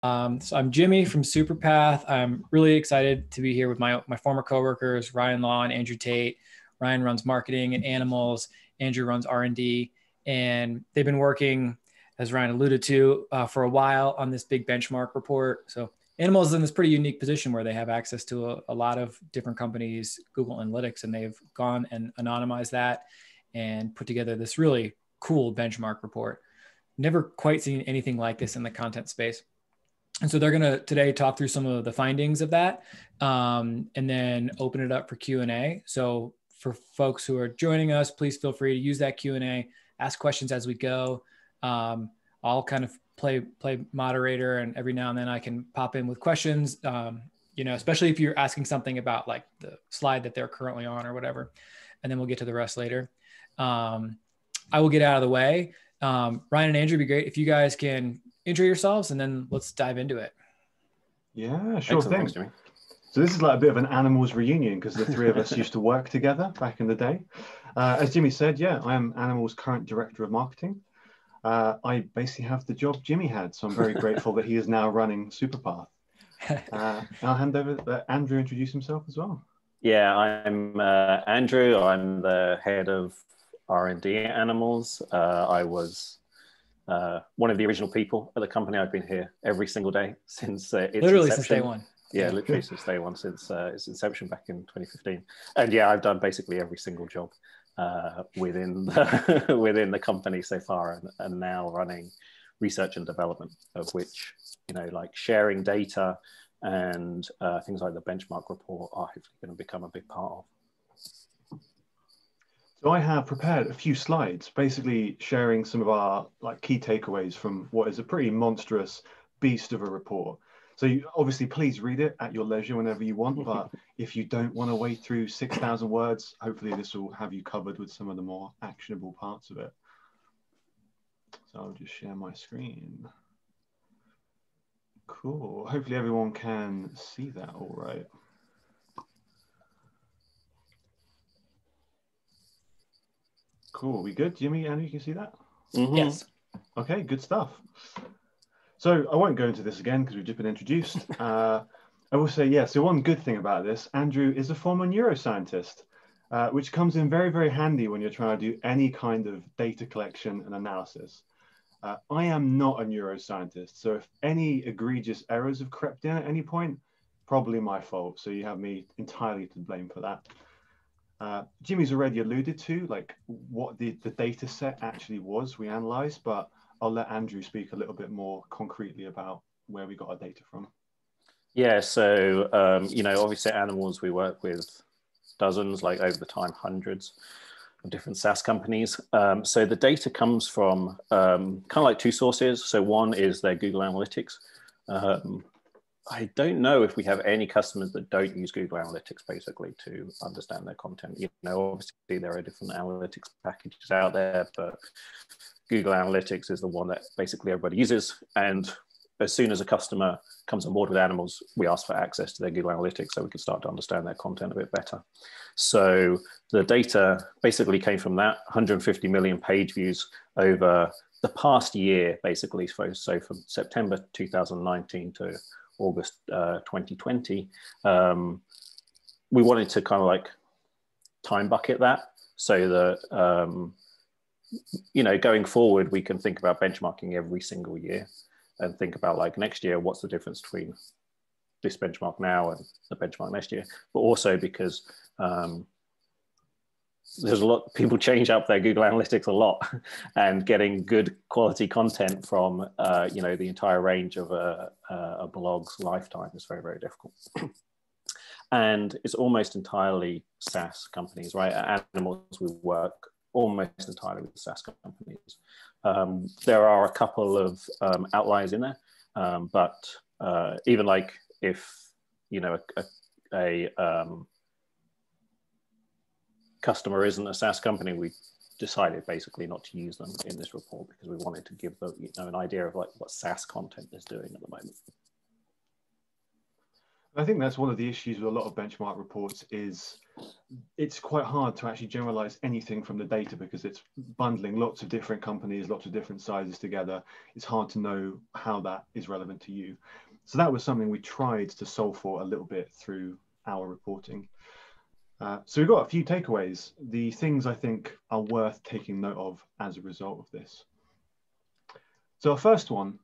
So I'm Jimmy from Superpath. I'm really excited to be here with my former coworkers, Ryan Law and Andrew Tate. Ryan runs marketing at Animalz. Andrew runs R&D, and they've been working, as Ryan alluded to, for a while on this big benchmark report. So Animalz is in this pretty unique position where they have access to a lot of different companies, Google Analytics, and they've gone and anonymized that and put together this really cool benchmark report. Never quite seen anything like this in the content space. And so they're going to today talk through some of the findings of that and then open it up for Q&A. So for folks who are joining us, please feel free to use that Q&A, ask questions as we go. I'll kind of play moderator, and every now and then I can pop in with questions, especially if you're asking something about like the slide that they're currently on or whatever. And then we'll get to the rest later. I will get out of the way. Ryan and Andrew, it'd be great if you guys can intro yourselves, and then let's dive into it. Yeah, sure thing. So this is like a bit of an Animalz reunion because the three of us used to work together back in the day. As Jimmy said, yeah, I am Animalz current director of marketing. I basically have the job Jimmy had, so I'm very grateful that he is now running Superpath. I'll hand over to Andrew, introduce himself as well. Yeah, I'm Andrew. I'm the head of R&D at Animalz. I was one of the original people at the company. I've been here every single day since its literally inception. Since day one. Yeah, literally since day one, since its inception back in 2015. And yeah, I've done basically every single job within the company so far, and now running research and development, of which, like sharing data and things like the benchmark report are hopefully going to become a big part of. So I have prepared a few slides, basically sharing some of our key takeaways from what is a pretty monstrous beast of a report. So obviously, please read it at your leisure whenever you want. But if you don't want to wade through 6,000 words, hopefully this will have you covered with some of the more actionable parts of it. So I'll just share my screen. Cool. Hopefully everyone can see that all right. Cool, we good? Jimmy, Andrew, you can see that? Yes. Okay, good stuff. So I won't go into this again because we've just been introduced. I will say, yeah, so one good thing about this, Andrew is a former neuroscientist, which comes in very, very handy when you're trying to do any kind of data collection and analysis. I am not a neuroscientist, so if any egregious errors have crept in at any point, probably my fault. So you have me entirely to blame for that. Jimmy's already alluded to what the data set actually was we analyzed, but I'll let Andrew speak a little bit more concretely about where we got our data from. Yeah, so, obviously at Animalz, we work with dozens, over the time, hundreds of different SaaS companies. So the data comes from kind of like two sources. So one is their Google Analytics. I don't know if we have any customers that don't use Google Analytics basically to understand their content. Obviously there are different analytics packages out there, but Google Analytics is the one that basically everybody uses. And as soon as a customer comes on board with Animalz, we ask for access to their Google Analytics so we can start to understand their content a bit better. So the data basically came from that, 150 million page views over the past year, basically. So from September 2019 to August 2020, we wanted to kind of time bucket that so that, going forward, we can think about benchmarking every single year and think about next year, what's the difference between this benchmark now and the benchmark next year. But also because there's a lot, people change up their Google Analytics a lot, and getting good quality content from the entire range of a blog's lifetime is very, very difficult. And it's almost entirely SaaS companies, right? At Animalz, we work almost entirely with SaaS companies. There are a couple of outliers in there, but even if a customer isn't a SaaS company, we decided basically not to use them in this report because we wanted to give them an idea of what SaaS content is doing at the moment. I think that's one of the issues with a lot of benchmark reports is it's quite hard to actually generalize anything from the data because it's bundling lots of different companies, lots of different sizes together. It's hard to know how that is relevant to you. So that was something we tried to solve for a little bit through our reporting. So we've got a few takeaways, the things I think are worth taking note of as a result of this. So our first one,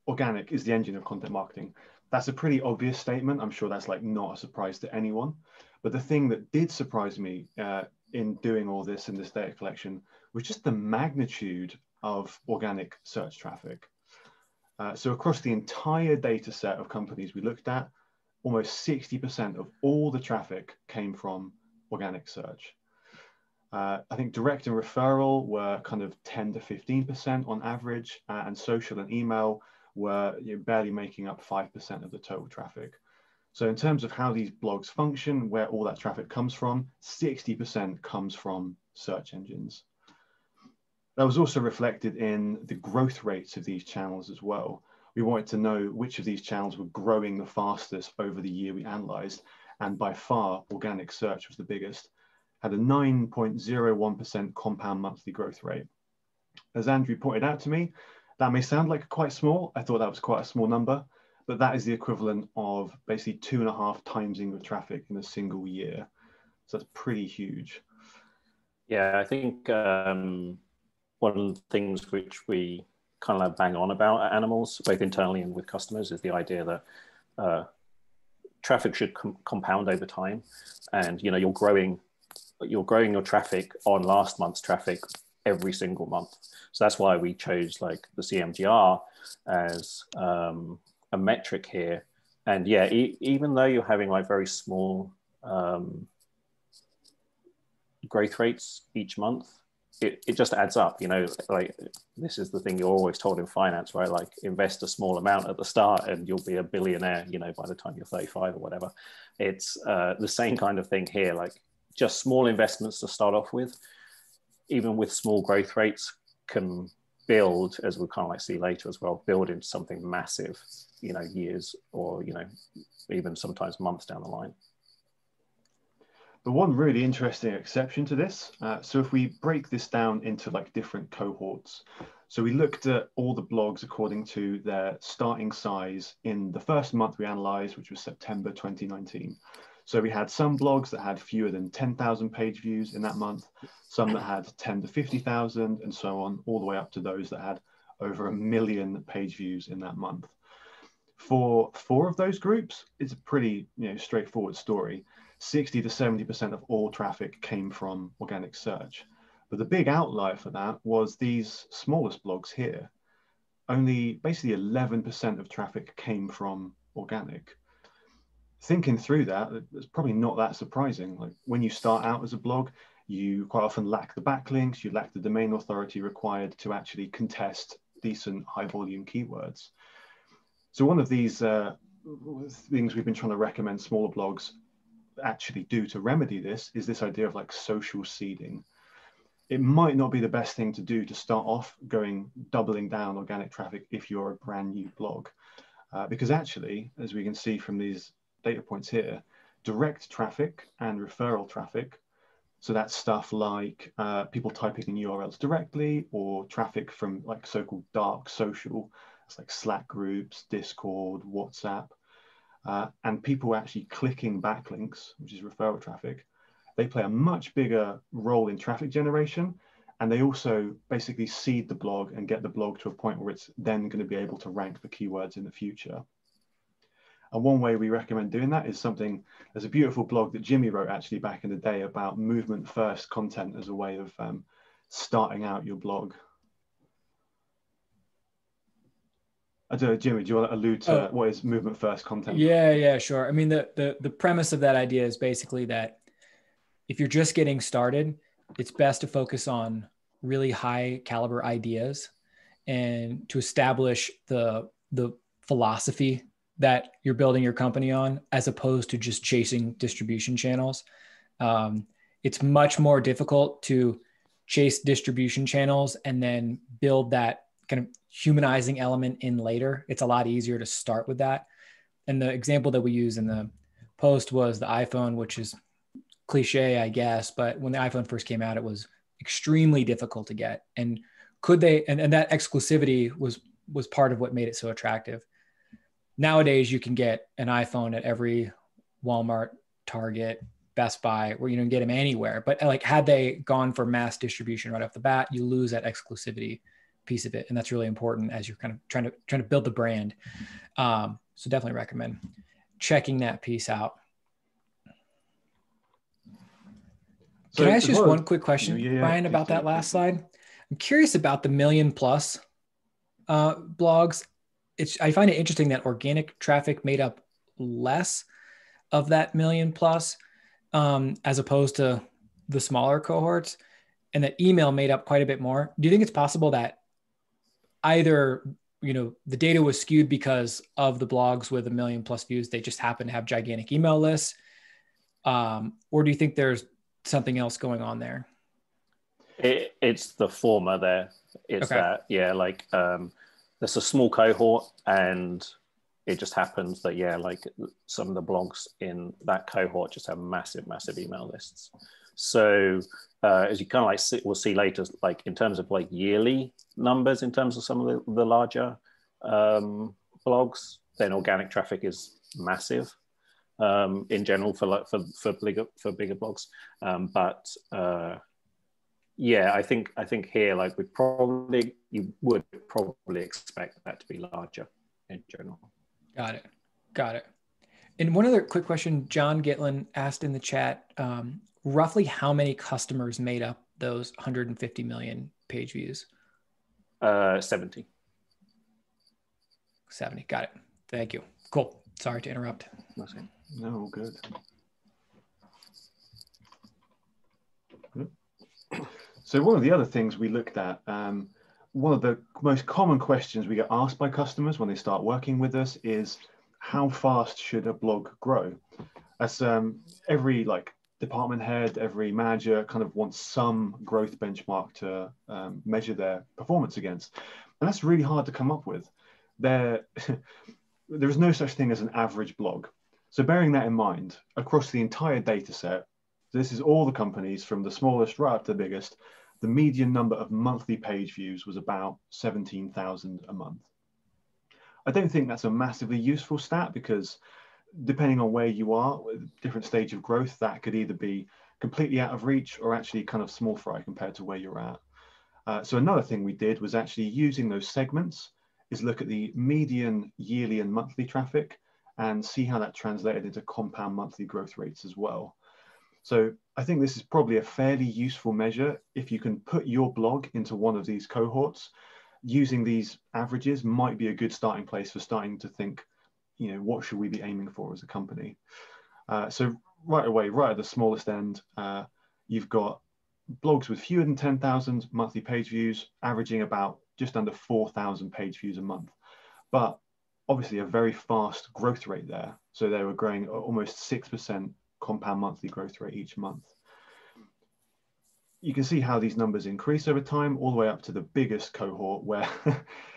organic is the engine of content marketing. That's a pretty obvious statement. I'm sure that's like not a surprise to anyone. But the thing that did surprise me in doing all this in this data collection was just the magnitude of organic search traffic. So across the entire data set of companies we looked at, almost 60% of all the traffic came from organic search. I think direct and referral were kind of 10 to 15% on average, and social and email were barely making up 5% of the total traffic. So in terms of how these blogs function, where all that traffic comes from, 60% comes from search engines. That was also reflected in the growth rates of these channels as well. We wanted to know which of these channels were growing the fastest over the year we analyzed, and by far, organic search was the biggest, had a 9.01% compound monthly growth rate. As Andrew pointed out to me, that may sound like quite small. I thought that was quite a small number, but that is the equivalent of basically 2.5 timesing of traffic in a single year. So that's pretty huge. Yeah, I think one of the things which we kind of bang on about at Animalz, both internally and with customers, is the idea that traffic should compound over time, and you're growing your traffic on last month's traffic every single month. So that's why we chose like the CMGR as a metric here. And yeah, even though you're having like very small growth rates each month, it just adds up, like this is the thing you're always told in finance, right? Like invest a small amount at the start and you'll be a billionaire, by the time you're 35 or whatever. It's the same kind of thing here, like just small investments to start off with, even with small growth rates, can build, as we'll kind of like see later as well, build into something massive, years or, even sometimes months down the line. The one really interesting exception to this, so if we break this down into like different cohorts, so we looked at all the blogs according to their starting size in the first month we analyzed, which was September 2019. So we had some blogs that had fewer than 10,000 page views in that month, some that had 10 to 50,000 and so on, all the way up to those that had over 1 million page views in that month. For 4 of those groups, it's a pretty straightforward story. 60 to 70% of all traffic came from organic search. But the big outlier for that was these smallest blogs here. Only basically 11% of traffic came from organic. Thinking through that, it's probably not that surprising. Like when you start out as a blog, you quite often lack the backlinks, you lack the domain authority required to actually contest decent high volume keywords. So one of these things we've been trying to recommend smaller blogs actually do to remedy this is this idea of like social seeding. It might not be the best thing to do to start off doubling down organic traffic if you're a brand new blog, because actually, as we can see from these data points here, direct traffic and referral traffic, so that's stuff like people typing in URLs directly, or traffic from like so-called dark social, it's like Slack groups, Discord, WhatsApp, and people actually clicking backlinks, which is referral traffic. They play a much bigger role in traffic generation, and they also basically seed the blog and get the blog to a point where it's then going to be able to rank for keywords in the future. And one way we recommend doing that is there's a beautiful blog that Jimmy wrote actually back in the day about movement first content as a way of starting out your blog. I don't know, Jimmy, do you want to allude to what is movement first content? Yeah, sure. I mean, the premise of that idea is basically that if you're just getting started, it's best to focus on really high caliber ideas and to establish the philosophy that you're building your company on, as opposed to just chasing distribution channels. It's much more difficult to chase distribution channels and then build that kind of humanizing element in later. It's a lot easier to start with that. and the example that we use in the post was the iPhone, which is cliche, I guess, but when the iPhone first came out, it was extremely difficult to get. And could they, and that exclusivity was part of what made it so attractive. Nowadays, you can get an iPhone at every Walmart, Target, Best Buy, where you don't get them anywhere. But like, had they gone for mass distribution right off the bat, you lose that exclusivity piece of it, and that's really important as you're kind of trying to build the brand. So definitely recommend checking that piece out. So can I ask just one quick question, Ryan, about that last slide? I'm curious about the million plus blogs. I find it interesting that organic traffic made up less of that million plus as opposed to the smaller cohorts, and that email made up quite a bit more. Do you think it's possible that either, the data was skewed because of the blogs with 1 million plus views, they just happen to have gigantic email lists? Or do you think there's something else going on there? It's the former there. It's okay. That, yeah, like there's a small cohort, and it just happens that, yeah, like some of the blogs in that cohort just have massive email lists. So as you kind of like we'll see later, like in terms of like yearly numbers, in terms of some of the larger blogs, then organic traffic is massive in general for bigger blogs. Yeah, I think here, like you would probably expect that to be larger in general. Got it. And one other quick question, John Gitlin asked in the chat, roughly how many customers made up those 150 million page views? 70. 70, got it. Thank you. Cool. Sorry to interrupt. No, good. So one of the other things we looked at, one of the most common questions we get asked by customers when they start working with us is, how fast should a blog grow? As every department head, every manager kind of wants some growth benchmark to measure their performance against. And that's really hard to come up with. There is no such thing as an average blog. So bearing that in mind, across the entire data set, this is all the companies from the smallest right up to the biggest, the median number of monthly page views was about 17,000 a month. I don't think that's a massively useful stat, because depending on where you are, with different stage of growth, that could either be completely out of reach or actually kind of small fry compared to where you're at. So another thing we did was actually using those segments is look at the median yearly and monthly traffic and see how that translated into compound monthly growth rates as well. So I think this is probably a fairly useful measure. If you can put your blog into one of these cohorts, using these averages might be a good starting place for starting to think, what should we be aiming for as a company? So right away, right at the smallest end, you've got blogs with fewer than 10,000 monthly page views, averaging about just under 4,000 page views a month. But obviously a very fast growth rate there. So they were growing almost 6% compound monthly growth rate each month. You can see how these numbers increase over time, all the way up to the biggest cohort, where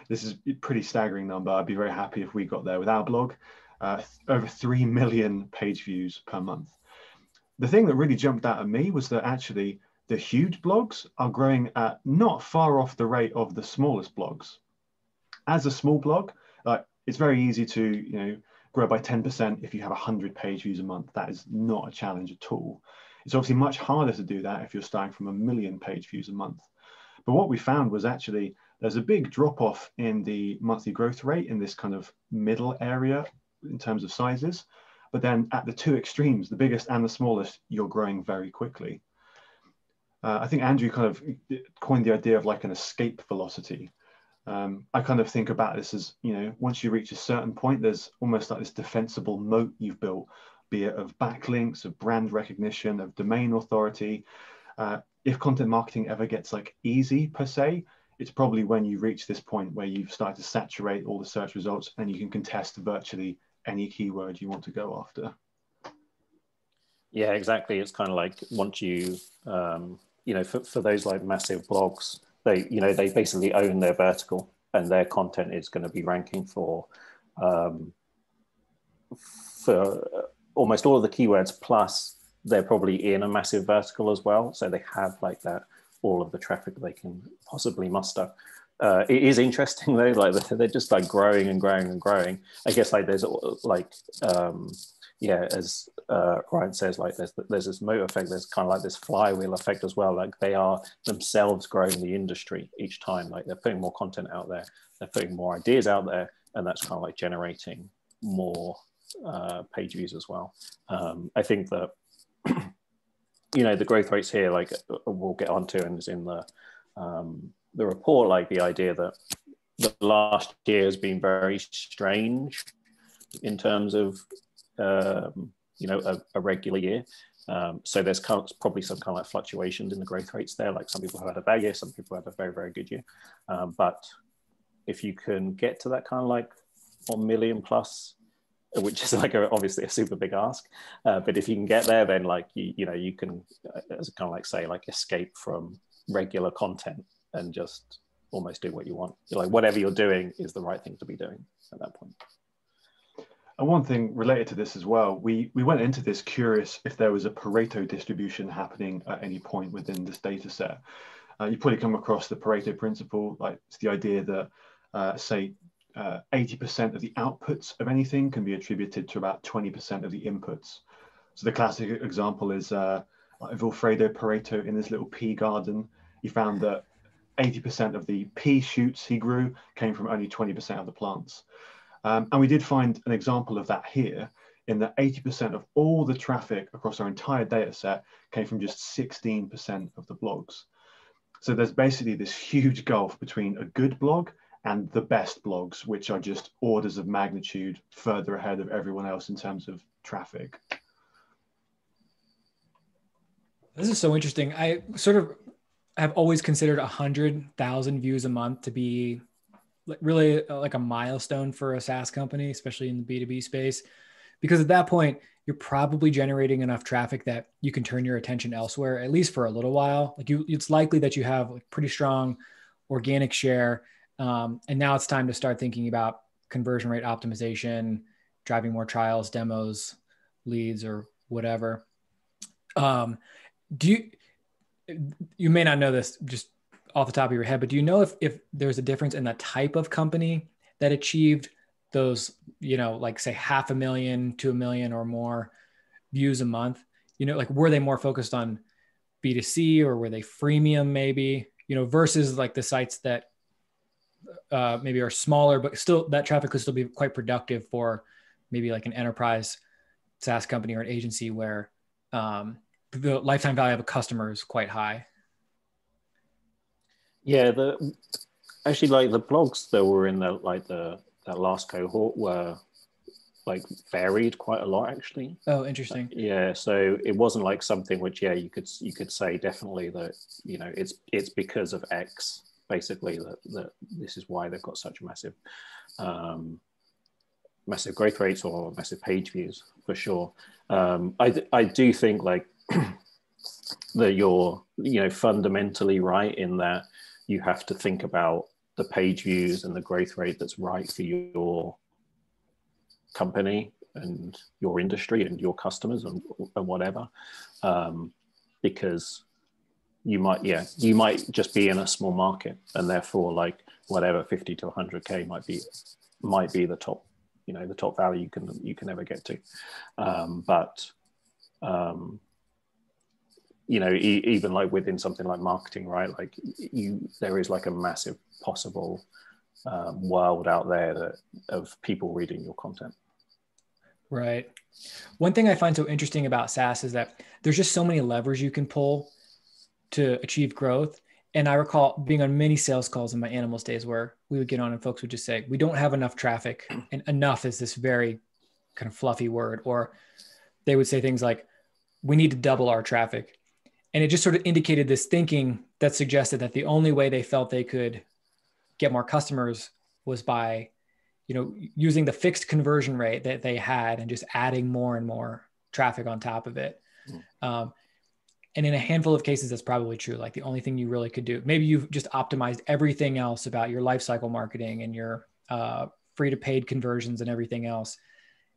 this is a pretty staggering number. I'd be very happy if we got there with our blog, over 3 million page views per month. The thing that really jumped out at me was that actually the huge blogs are growing at not far off the rate of the smallest blogs. As a small blog, it's very easy to grow by 10% if you have 100 page views a month. That is not a challenge at all. It's obviously much harder to do that if you're starting from 1 million page views a month. But what we found was actually there's a big drop off in the monthly growth rate in this kind of middle area in terms of sizes. But then at the two extremes, the biggest and the smallest, you're growing very quickly. I think Andrew kind of coined the idea of like an escape velocity. I kind of think about this as, once you reach a certain point, there's almost like this defensible moat you've built, be it of backlinks, of brand recognition, of domain authority. If content marketing ever gets easy per se, it's probably when you reach this point where you've started to saturate all the search results and you can contest virtually any keyword you want to go after. Yeah, exactly. It's kind of like once you, for those massive blogs, they basically own their vertical, and their content is going to be ranking for for almost all of the keywords, plus they're probably in a massive vertical as well. So they have like that, all of the traffic they can possibly muster. It is interesting though, like they're just like growing and growing and growing. I guess like there's like, as Ryan says, like there's this moat effect, there's kind of like this flywheel effect as well. Like they are themselves growing the industry each time. Like they're putting more content out there, they're putting more ideas out there, and that's kind of like generating more page views as well. I think that the growth rates here, like we'll get onto, and is in the report, like the idea that the last year has been very strange in terms of a regular year. So there's probably some kind of like fluctuations in the growth rates there. Like some people have had a bad year, some people have a very, very good year. But if you can get to that kind of like 1 million plus, which is like obviously a super big ask, but if you can get there, then like you can, as kind of like say, like escape from regular content and just almost do what you want. Like whatever you're doing is the right thing to be doing at that point. And one thing related to this as well, we went into this curious if there was a Pareto distribution happening at any point within this data set. You probably come across the Pareto principle, like it's the idea that say 80% of the outputs of anything can be attributed to about 20% of the inputs. So the classic example is Vilfredo Pareto in this little pea garden. He found that 80% of the pea shoots he grew came from only 20% of the plants. And we did find an example of that here, in that 80% of all the traffic across our entire data set came from just 16% of the blogs. So there's basically this huge gulf between a good blog and the best blogs, which are just orders of magnitude further ahead of everyone else in terms of traffic. This is so interesting. I have always considered 100,000 views a month to be really like a milestone for a SaaS company, especially in the B2B space, because at that point, you're probably generating enough traffic that you can turn your attention elsewhere, at least for a little while. Like it's likely that you have like pretty strong organic share. And now it's time to start thinking about conversion rate optimization, driving more trials, demos, leads, or whatever. You may not know this just off the top of your head, but do you know if there's a difference in the type of company that achieved those, like say 500,000 to 1 million or more views a month? Like were they more focused on B2C or were they freemium maybe, versus like the sites that maybe are smaller, but still that traffic could still be quite productive for maybe like an enterprise SaaS company or an agency where the lifetime value of a customer is quite high. Yeah, actually like the blogs that were in that last cohort were like varied quite a lot actually. Oh, interesting. Yeah, so it wasn't like something which you could say definitely that it's because of X basically that this is why they've got such massive growth rates or massive page views for sure. I do think like that you're fundamentally right in that you have to think about the page views and the growth rate that's right for your company and your industry and your customers and whatever, because you might just be in a small market and therefore like whatever 50 to 100K might be the top the top value you can ever get to, but even like within something like marketing, right? Like there is like a massive possible world out there of people reading your content. Right. One thing I find so interesting about SaaS is that there's just so many levers you can pull to achieve growth. And I recall being on many sales calls in my Animalz days where we would get on and folks would just say, we don't have enough traffic. And enough is this very kind of fluffy word. Or they would say things like, we need to double our traffic. And it just sort of indicated this thinking that suggested that the only way they felt they could get more customers was by, using the fixed conversion rate that they had and just adding more and more traffic on top of it. And in a handful of cases, that's probably true. Like the only thing you really could do, maybe you've just optimized everything else about your lifecycle marketing and your free to paid conversions and everything else.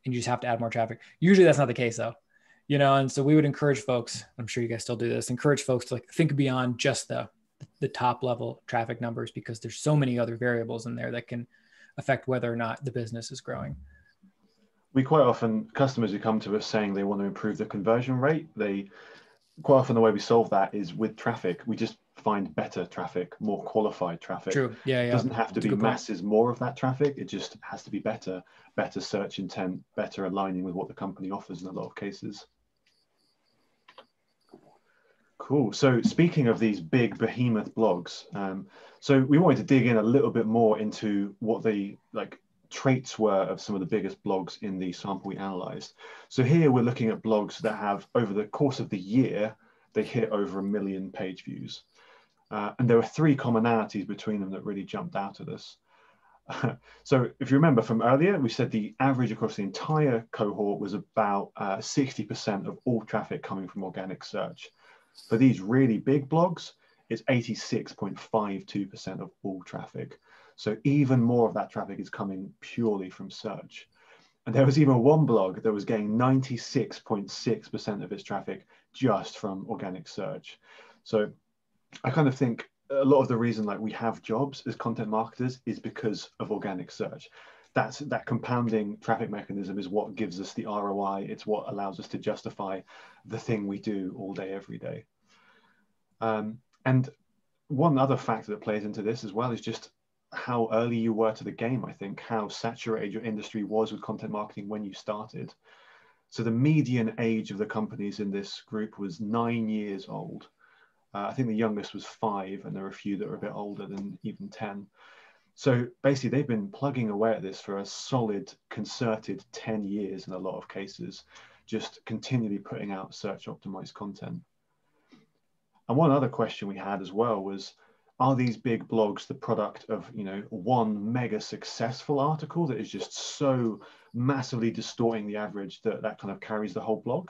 and you just have to add more traffic. Usually that's not the case though, you know? And so we would encourage folks, I'm sure you guys still do this, encourage folks to like think beyond just the top level traffic numbers, because there's so many other variables in there that can affect whether or not the business is growing. We quite often, customers who come to us saying they want to improve the conversion rate, quite often the way we solve that is with traffic. We just find better traffic, more qualified traffic. True. Yeah. It Yeah. doesn't have to be masses more of that traffic. It just has to be better search intent, better aligning with what the company offers in a lot of cases. Cool. So speaking of these big behemoth blogs, so we wanted to dig in a little bit more into what the traits were of some of the biggest blogs in the sample we analyzed. So here we're looking at blogs that have, over the course of the year, they hit over 1 million page views. And there were 3 commonalities between them that really jumped out at us. So if you remember from earlier, we said the average across the entire cohort was about 60% of all traffic coming from organic search. For these really big blogs, it's 86.52% of all traffic. So even more of that traffic is coming purely from search. And there was even one blog that was getting 96.6% of its traffic just from organic search. So I kind of think a lot of the reason we have jobs as content marketers is because of organic search. That compounding traffic mechanism is what gives us the ROI. It's what allows us to justify the thing we do all day, every day. And one other factor that plays into this as well is just how early you were to the game. I think how saturated your industry was with content marketing when you started. So the median age of the companies in this group was 9 years old. I think the youngest was 5, and there are a few that are a bit older than even 10. So basically they've been plugging away at this for a solid, concerted 10 years in a lot of cases, just continually putting out search optimized content. And one other question we had as well was, are these big blogs the product of, one mega successful article that is just so massively distorting the average that kind of carries the whole blog?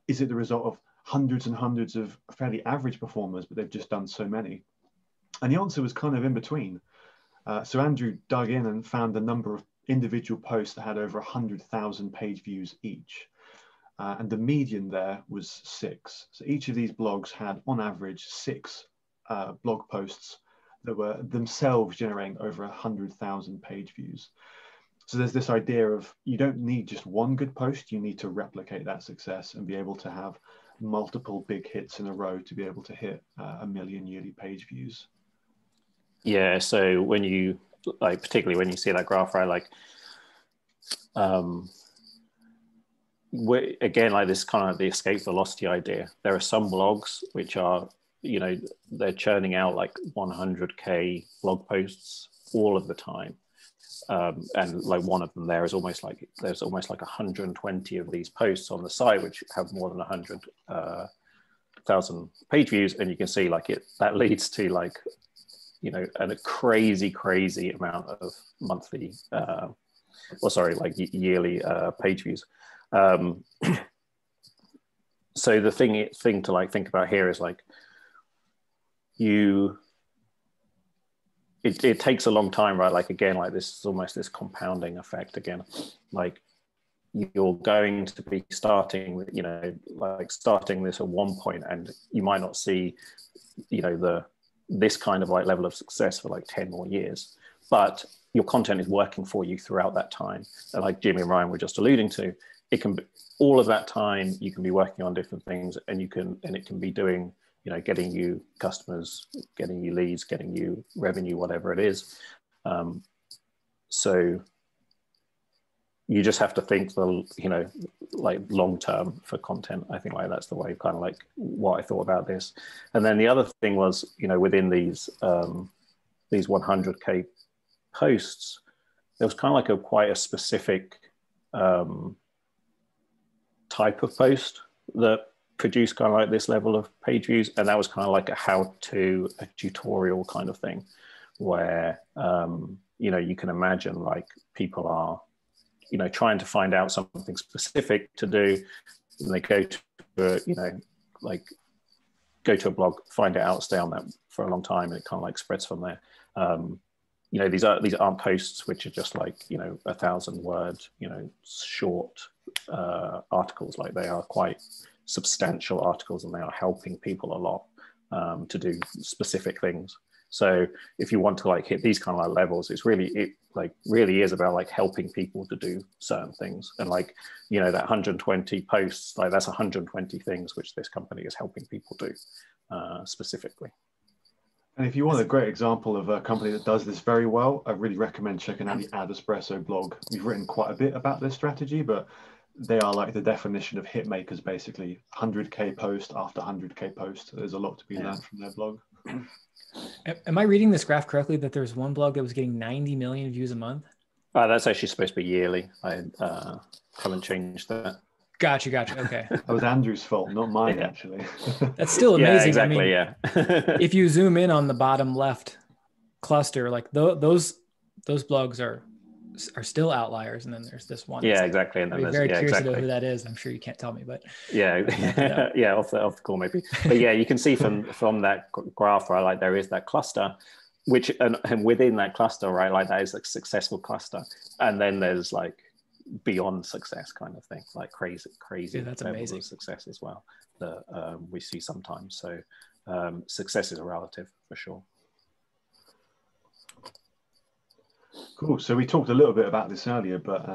Is it the result of hundreds and hundreds of fairly average performers, but they've just done so many? And the answer was kind of in between. So Andrew dug in and found the number of individual posts that had over 100,000 page views each. And the median there was 6. So each of these blogs had on average 6 blog posts that were themselves generating over 100,000 page views. So there's this idea of you don't need just one good post, you need to replicate that success and be able to have multiple big hits in a row to be able to hit 1 million yearly page views. Yeah, so when you, particularly when you see that graph, right, again, this kind of the escape velocity idea. There are some blogs which are, they're churning out 100K blog posts all of the time. And one of them there's almost 120 of these posts on the site which have more than 100,000 page views, and you can see that leads to a crazy amount of monthly yearly page views. So the thing to think about here is it takes a long time, right? Again, this is almost this compounding effect again. You're going to be starting with, starting this at one point, and you might not see, this kind of level of success for 10 more years, but your content is working for you throughout that time. And like Jimmy and Ryan were just alluding to, it can be all of that time, you can be working on different things, and it can be doing, getting you customers, getting you leads, getting you revenue, whatever it is. So you just have to think long term for content. I think that's the way kind of what I thought about this. And then the other thing was, within these 100K posts, there was kind of quite a specific type of post that produced kind of this level of page views, and that was kind of a how-to, a tutorial kind of thing, where you can imagine people are trying to find out something specific to do, and they go to go to a blog, find it out, stay on that for a long time, and it kind of spreads from there. these aren't posts which are just like 1,000-word short articles. Like, they are quite substantial articles, and they are helping people a lot to do specific things. So if you want to like hit these kind of like levels, it really is about like helping people to do certain things. And like, that 120 posts, like that's 120 things which this company is helping people do specifically. And if you want a great example of a company that does this very well, I really recommend checking out the Ad Espresso blog. We've written quite a bit about this strategy, but they are like the definition of hit makers, basically. 100K post after 100K post. There's a lot to be learned from their blog. Am I reading this graph correctly that there's one blog that was getting 90 million views a month? That's actually supposed to be yearly. I haven't changed that. Gotcha. Okay. That was Andrew's fault, not mine, actually. That's still amazing. Yeah, exactly. If you zoom in on the bottom left cluster, like those blogs are still outliers, and then there's this one. Yeah, exactly. And then I'm very curious to know who that is. I'm sure you can't tell me, but yeah, off the call maybe. But yeah, you can see from that graph, right? Like, there is that cluster, which and within that cluster, right? Like, that is a successful cluster, and then there's like beyond success kind of thing, like crazy that's levels amazing of success as well that we see sometimes. So success is a relative for sure. Cool. So we talked a little bit about this earlier, but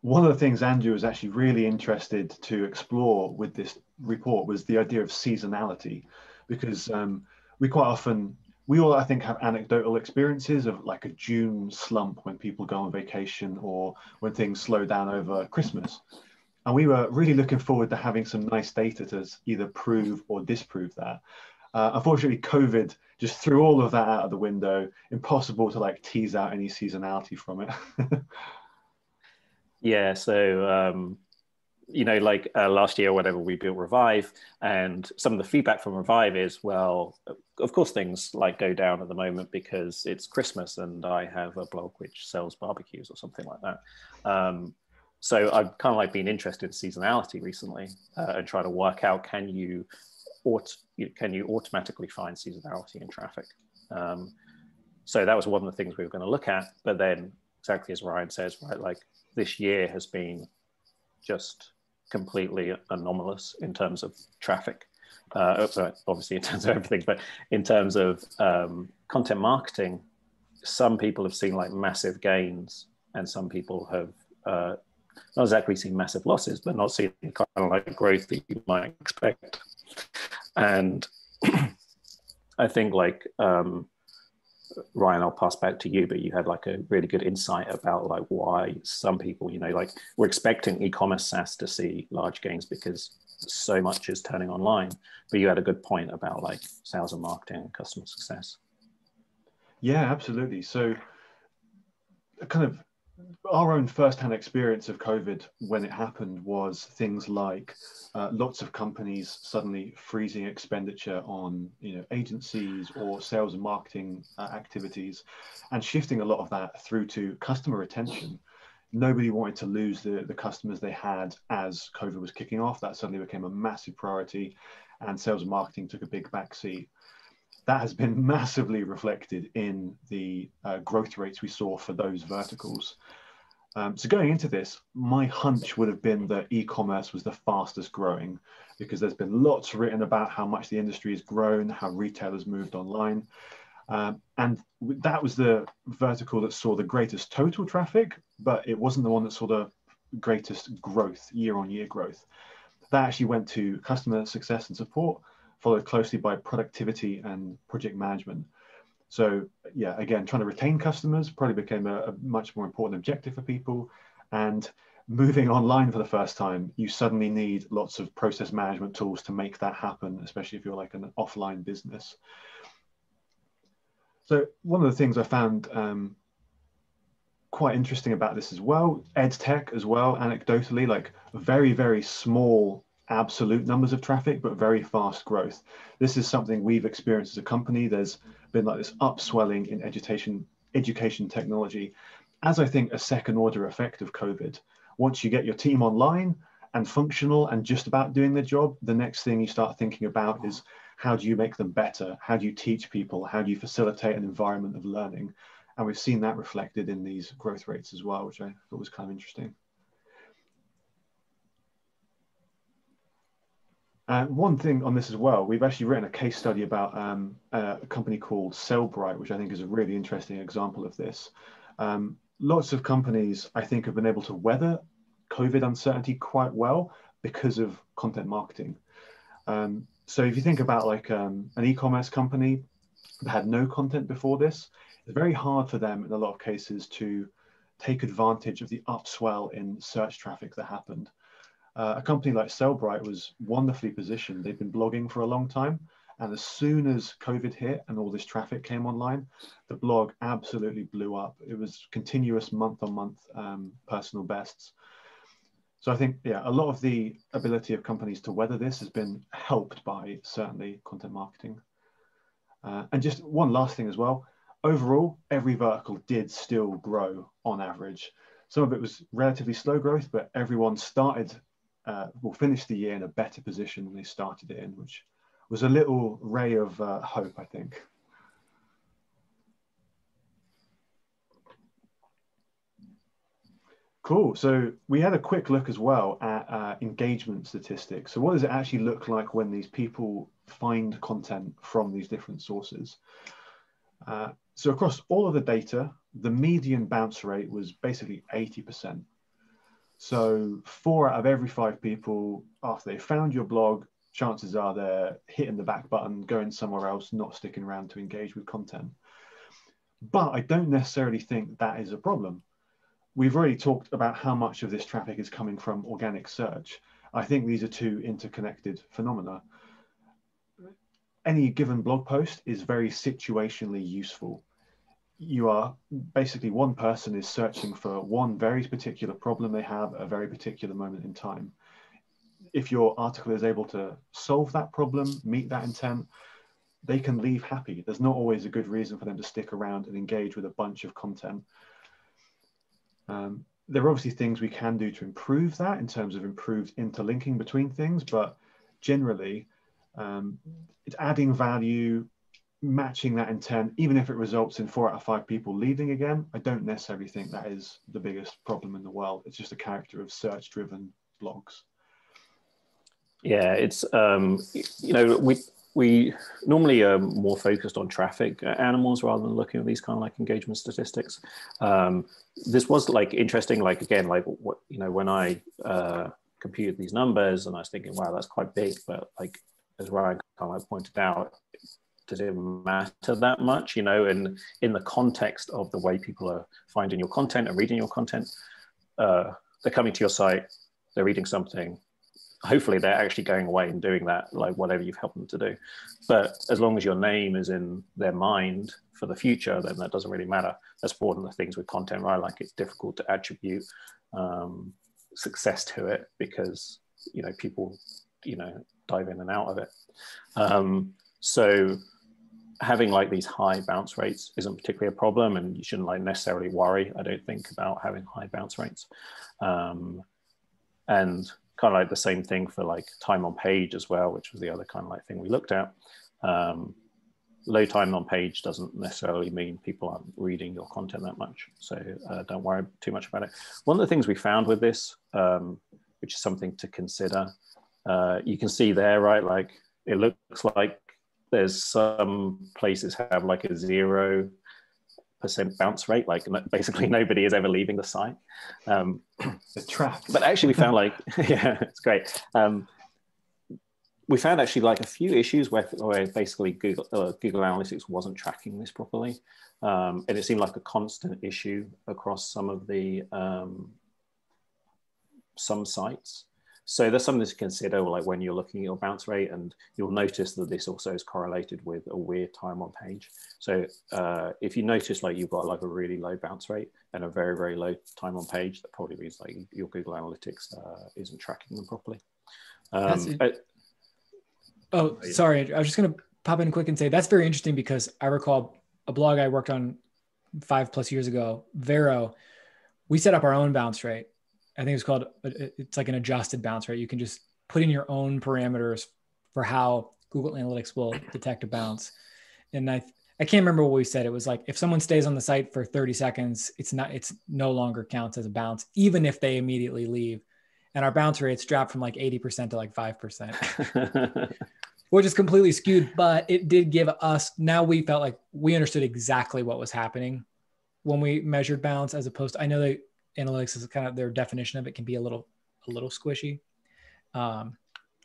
one of the things Andrew was actually really interested to explore with this report was the idea of seasonality, because we all, I think, have anecdotal experiences of like a June slump when people go on vacation or when things slow down over Christmas. And we were really looking forward to having some nice data to either prove or disprove that. Unfortunately, COVID just threw all of that out of the window. Impossible to like tease out any seasonality from it. Yeah, so last year or whatever, we built Revive, and some of the feedback from Revive is, well, of course things like go down at the moment because it's Christmas and I have a blog which sells barbecues or something like that. So I've kind of like been interested in seasonality recently and try to work out, can you automatically find seasonality in traffic? So that was one of the things we were going to look at, but then exactly as Ryan says, right, like this year has been just completely anomalous in terms of traffic, obviously in terms of everything, but in terms of content marketing, some people have seen like massive gains and some people have not exactly seen massive losses, but not seen kind of like growth that you might expect. And I think like, Ryan, I'll pass back to you, but you had like a really good insight about like why some people, like we're expecting e-commerce SaaS to see large gains because so much is turning online. But you had a good point about like sales and marketing and customer success. Yeah, absolutely. So kind of our own first-hand experience of COVID when it happened was things like lots of companies suddenly freezing expenditure on agencies or sales and marketing activities, and shifting a lot of that through to customer retention. Nobody wanted to lose the customers they had as COVID was kicking off. That suddenly became a massive priority, and sales and marketing took a big backseat. That has been massively reflected in the growth rates we saw for those verticals. So going into this, my hunch would have been that e-commerce was the fastest growing, because there's been lots written about how much the industry has grown, how retailers moved online. And that was the vertical that saw the greatest total traffic, but it wasn't the one that saw the greatest growth, year-on-year growth. That actually went to customer success and support, followed closely by productivity and project management. So yeah, again, trying to retain customers probably became a much more important objective for people. And moving online for the first time, you suddenly need lots of process management tools to make that happen, especially if you're like an offline business. So one of the things I found quite interesting about this as well, ed tech as well, anecdotally, like very, very small absolute numbers of traffic, but very fast growth. This is something we've experienced as a company. There's been like this upswelling in education technology as, I think, a second order effect of COVID. Once you get your team online and functional and just about doing their job, the next thing you start thinking about is how do you make them better? How do you teach people? How do you facilitate an environment of learning? And we've seen that reflected in these growth rates as well, which I thought was kind of interesting. One thing on this as well, we've actually written a case study about a company called Cellbrite, which I think is a really interesting example of this. Lots of companies, I think, have been able to weather COVID uncertainty quite well because of content marketing. So if you think about like an e-commerce company that had no content before this, it's very hard for them in a lot of cases to take advantage of the upswell in search traffic that happened. A company like Cellbrite was wonderfully positioned. They've been blogging for a long time. And as soon as COVID hit and all this traffic came online, the blog absolutely blew up. It was continuous month-on-month personal bests. So I think, yeah, a lot of the ability of companies to weather this has been helped by certainly content marketing. And just one last thing as well. Overall, every vertical did still grow on average. Some of it was relatively slow growth, but everyone started, will finish the year in a better position than they started it in, which was a little ray of hope, I think. Cool. So we had a quick look as well at engagement statistics. So what does it actually look like when these people find content from these different sources? So across all of the data, the median bounce rate was basically 80%. So 4 out of every 5 people, after they found your blog, chances are they're hitting the back button, going somewhere else, not sticking around to engage with content. But I don't necessarily think that is a problem. We've already talked about how much of this traffic is coming from organic search. I think these are 2 interconnected phenomena. Any given blog post is very situationally useful. You are basically, one person is searching for one very particular problem they have at a very particular moment in time. If your article is able to solve that problem, meet that intent, they can leave happy. There's not always a good reason for them to stick around and engage with a bunch of content. There are obviously things we can do to improve that in terms of improved interlinking between things, but generally it's adding value, matching that intent, even if it results in 4 out of 5 people leaving again. I don't necessarily think that is the biggest problem in the world. It's just a character of search-driven blogs. Yeah, it's, you know, we normally are more focused on traffic at Animalz rather than looking at these kind of like engagement statistics. This was like interesting, like again, like what, you know, when I computed these numbers and I was thinking, wow, that's quite big, but like as Ryan kind of like pointed out, does it matter that much, you know, in the context of the way people are finding your content and reading your content? They're coming to your site, they're reading something, hopefully they're actually going away and doing that, like whatever you've helped them to do. But as long as your name is in their mind for the future, then that doesn't really matter. That's one of the things with content, right? Like it's difficult to attribute success to it because, you know, people, you know, dive in and out of it. So having like these high bounce rates isn't particularly a problem, and you shouldn't like necessarily worry, I don't think, about having high bounce rates. And kind of like the same thing for like time on page as well, which was the other kind of like thing we looked at. Low time on page doesn't necessarily mean people aren't reading your content that much. So don't worry too much about it. One of the things we found with this, which is something to consider, you can see there, right? Like it looks like there's some places have like a 0% bounce rate, like basically nobody is ever leaving the site. The trap. But actually we found like, yeah, it's great. We found actually like a few issues where basically Google Analytics wasn't tracking this properly. And it seemed like a constant issue across some of the, some sites. So there's something to consider, like when you're looking at your bounce rate, and you'll notice that this also is correlated with a weird time on page. So if you notice like you've got like a really low bounce rate and a very, very low time on page, that probably means like your Google Analytics isn't tracking them properly. Oh, sorry. I was just going to pop in quick and say that's very interesting because I recall a blog I worked on 5+ years ago, Vero. We set up our own bounce rate. I think it's like an adjusted bounce rate. You can just put in your own parameters for how Google Analytics will detect a bounce. And I I can't remember what we said. It was like, if someone stays on the site for 30 seconds, it's no longer counts as a bounce, even if they immediately leave. And our bounce rates dropped from like 80% to like 5%, which is completely skewed, but it did give us, now we felt like we understood exactly what was happening when we measured bounce, as opposed to, I know that analytics is kind of, their definition of it can be a little squishy.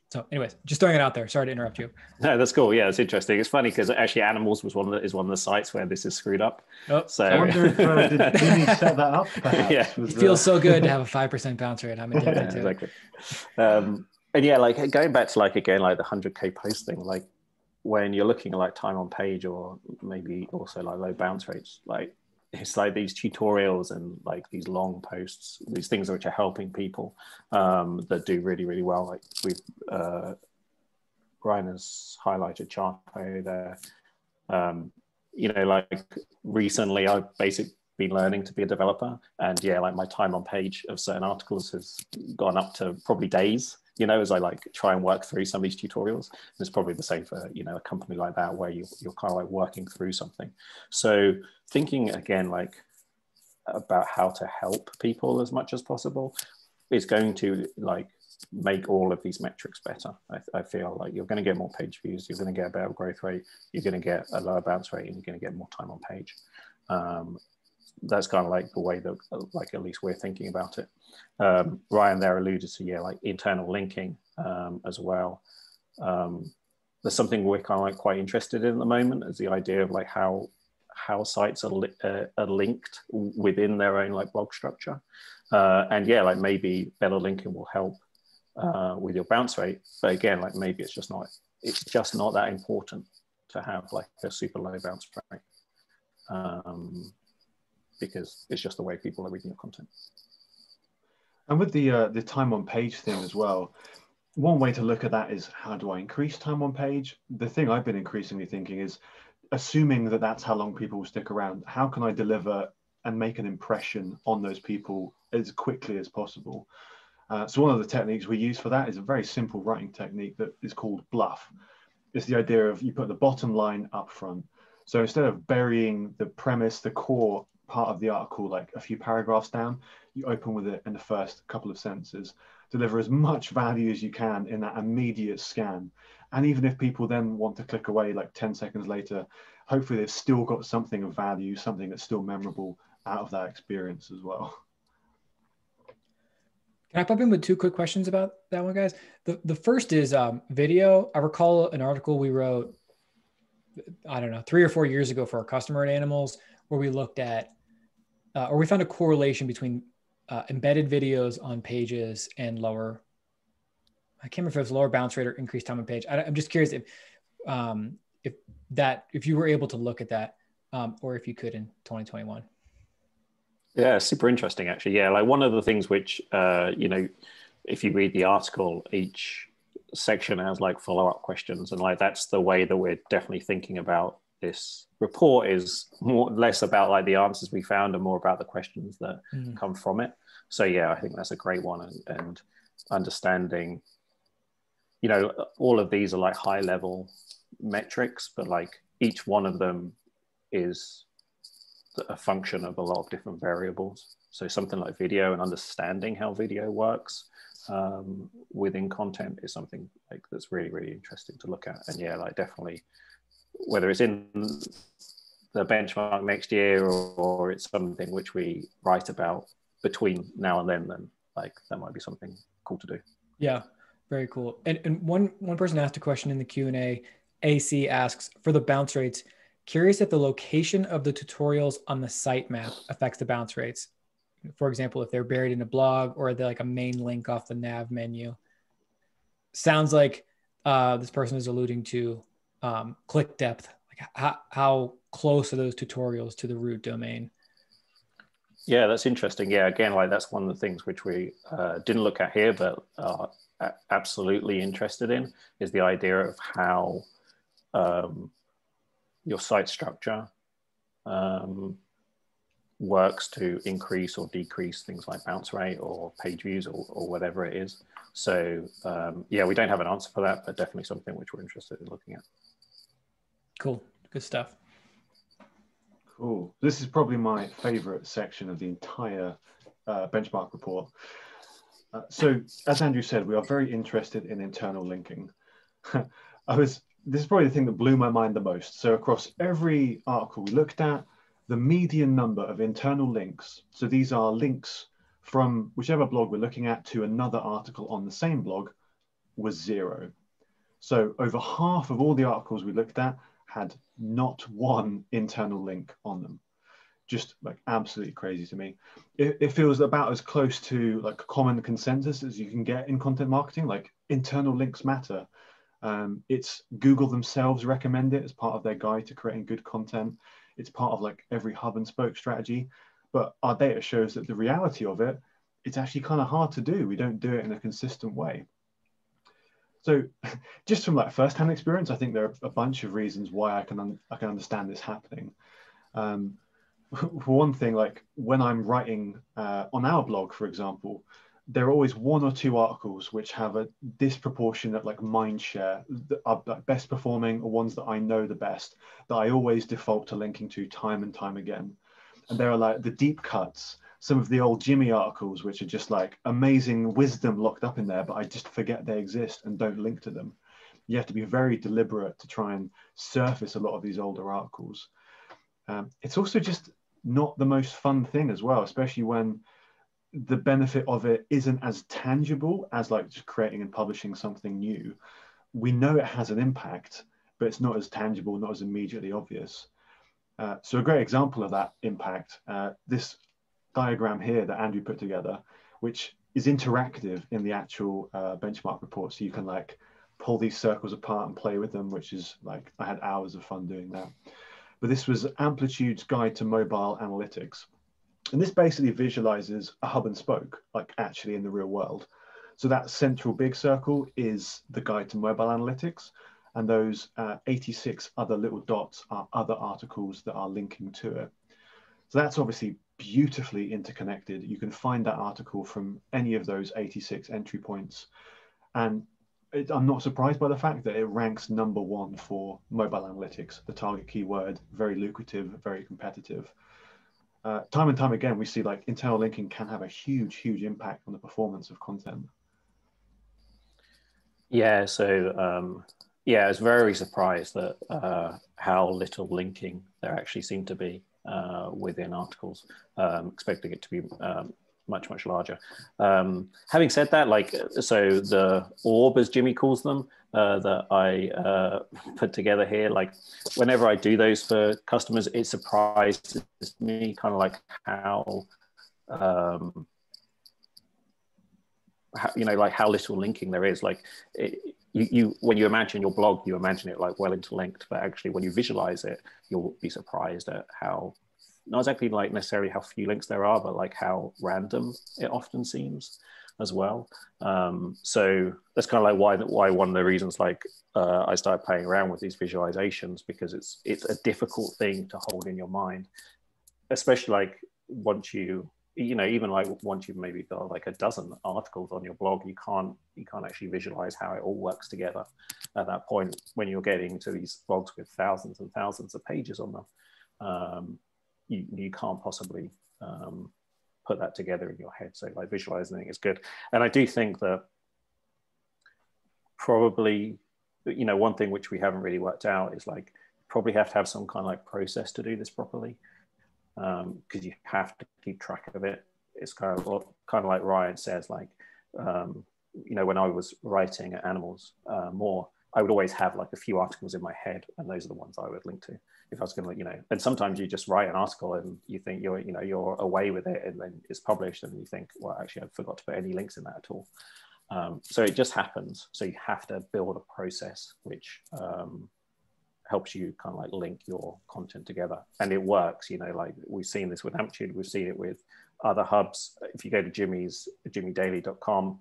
So anyways, just throwing it out there. Sorry to interrupt you. No, that's cool. Yeah, it's interesting. It's funny because actually Animalz is one of the sites where this is screwed up. Oh, so I wonder if did Jimmy set that up? Perhaps, yeah, it feels so good to have a 5% bounce rate. I'm addicted to exactly. And yeah, like going back to like again like the 100K post thing, like when you're looking at like time on page or maybe also like low bounce rates, like it's like these tutorials and like these long posts, these things which are helping people that do really, really well. Like we've Ryan has highlighted Charto there. You know, like recently I've basically been learning to be a developer, and yeah, like my time on page of certain articles has gone up to probably days, you know, as I like try and work through some of these tutorials. And it's probably the same for, you know, a company like that where you're kind of like working through something. So thinking again, like about how to help people as much as possible is going to like make all of these metrics better. I feel like you're going to get more page views, you're going to get a better growth rate, you're going to get a lower bounce rate, and you're going to get more time on page. That's kind of like the way that like at least we're thinking about it. Ryan there alluded to, yeah, like internal linking as well. There's something we're kind of like quite interested in at the moment, is the idea of like how sites are linked within their own like blog structure. And yeah, like maybe better linking will help with your bounce rate, but again, like maybe it's just not that important to have like a super low bounce rate, because it's just the way people are reading your content. And with the time on page thing as well, one way to look at that is, how do I increase time on page? The thing I've been increasingly thinking is, assuming that that's how long people will stick around, how can I deliver and make an impression on those people as quickly as possible? So one of the techniques we use for that is a very simple writing technique that is called bluff. It's the idea of, you put the bottom line up front. So instead of burying the premise, the core part of the article, like a few paragraphs down, you open with it in the first couple of sentences. Deliver as much value as you can in that immediate scan. And even if people then want to click away like 10 seconds later, hopefully they've still got something of value, something that's still memorable out of that experience as well. Can I pop in with two quick questions about that one, guys? The first is video. I recall an article we wrote, I don't know, 3 or 4 years ago for a customer at Animalz, where we looked at, or we found a correlation between embedded videos on pages and lower, I can't remember if it was lower bounce rate or increased time on page. I'm just curious if you were able to look at that, or if you could in 2021. Yeah, super interesting, actually. Yeah, like one of the things which, you know, if you read the article, each section has like follow-up questions, and like that's the way that we're definitely thinking about this report, is less about like the answers we found and more about the questions that come from it. So yeah, I think that's a great one, and understanding, you know, all of these are like high level metrics, but like each one of them is a function of a lot of different variables. So something like video and understanding how video works within content is something like that's really, really interesting to look at. And yeah, like definitely, whether it's in the benchmark next year or it's something which we write about between now and then like that might be something cool to do. Yeah, very cool. And one person asked a question in the Q&A. AC asks, for the bounce rates, curious if the location of the tutorials on the sitemap affects the bounce rates. For example, if they're buried in a blog or they're like a main link off the nav menu. Sounds like this person is alluding to click depth. Like how close are those tutorials to the root domain? Yeah, that's interesting. Yeah, again, like that's one of the things which we didn't look at here, but are absolutely interested in, is the idea of how your site structure works to increase or decrease things like bounce rate or page views or whatever it is. So yeah, we don't have an answer for that, but definitely something which we're interested in looking at. Cool, good stuff. Cool. This is probably my favorite section of the entire benchmark report. So as Andrew said, we are very interested in internal linking. This is probably the thing that blew my mind the most. So across every article we looked at, the median number of internal links, so these are links from whichever blog we're looking at to another article on the same blog, was 0. So over half of all the articles we looked at had not one internal link on them. Just like absolutely crazy to me. It feels about as close to like common consensus as you can get in content marketing. Like internal links matter. It's Google themselves recommend it as part of their guide to creating good content. It's part of like every hub and spoke strategy. But our data shows that the reality of it, it's actually kind of hard to do. We don't do it in a consistent way. So just from like firsthand experience, I think there are a bunch of reasons why I can understand this happening. For one thing, like when I'm writing on our blog, for example, there are always 1 or 2 articles which have a disproportionate like mind share that are like best performing, or ones that I know the best, that I always default to linking to time and time again. And there are like the deep cuts, some of the old Jimmy articles, which are just like amazing wisdom locked up in there, but I just forget they exist and don't link to them. You have to be very deliberate to try and surface a lot of these older articles. It's also just not the most fun thing as well, especially when the benefit of it isn't as tangible as like just creating and publishing something new. We know it has an impact, but it's not as tangible, not as immediately obvious. So a great example of that impact, this diagram here that Andrew put together, which is interactive in the actual benchmark report. So you can like pull these circles apart and play with them, which is like, I had hours of fun doing that. But this was Amplitude's Guide to Mobile Analytics. And this basically visualizes a hub and spoke, like actually in the real world. So that central big circle is the Guide to Mobile Analytics. And those 86 other little dots are other articles that are linking to it. So that's obviously beautifully interconnected. You can find that article from any of those 86 entry points. And I'm not surprised by the fact that it ranks #1 for mobile analytics, the target keyword, very lucrative, very competitive. Time and time again, we see like internal linking can have a huge impact on the performance of content. Yeah, so yeah, I was very surprised that how little linking there actually seemed to be within articles, expecting it to be much larger. Having said that, like, so the orb, as Jimmy calls them, that I put together here, like whenever I do those for customers, it surprises me kind of like how you know, like how little linking there is. Like you when you imagine your blog, you imagine it like well interlinked, but actually when you visualize it, you'll be surprised at how, not exactly like necessarily how few links there are, but like how random it often seems as well. So that's kind of like why one of the reasons like I started playing around with these visualizations, because it's a difficult thing to hold in your mind, especially like once you know, even like once you've maybe got like a dozen articles on your blog, you can't actually visualize how it all works together at that point when you're getting to these blogs with thousands and thousands of pages on them. You can't possibly put that together in your head. So like visualizing is good. And I do think that probably, you know, one thing which we haven't really worked out is like probably have to have some kind of like process to do this properly, because you have to keep track of it. It's kind of like Ryan says, like, you know, when I was writing at Animalz more, I would always have like a few articles in my head, and those are the ones I would link to if I was going to, you know. And sometimes you just write an article and you think you're away with it, and then it's published and you think, well, actually I forgot to put any links in that at all. So it just happens. So you have to build a process which helps you kind of like link your content together, and it works. You know, like we've seen this with Amplitude, we've seen it with other hubs. If you go to jimmydaily.com,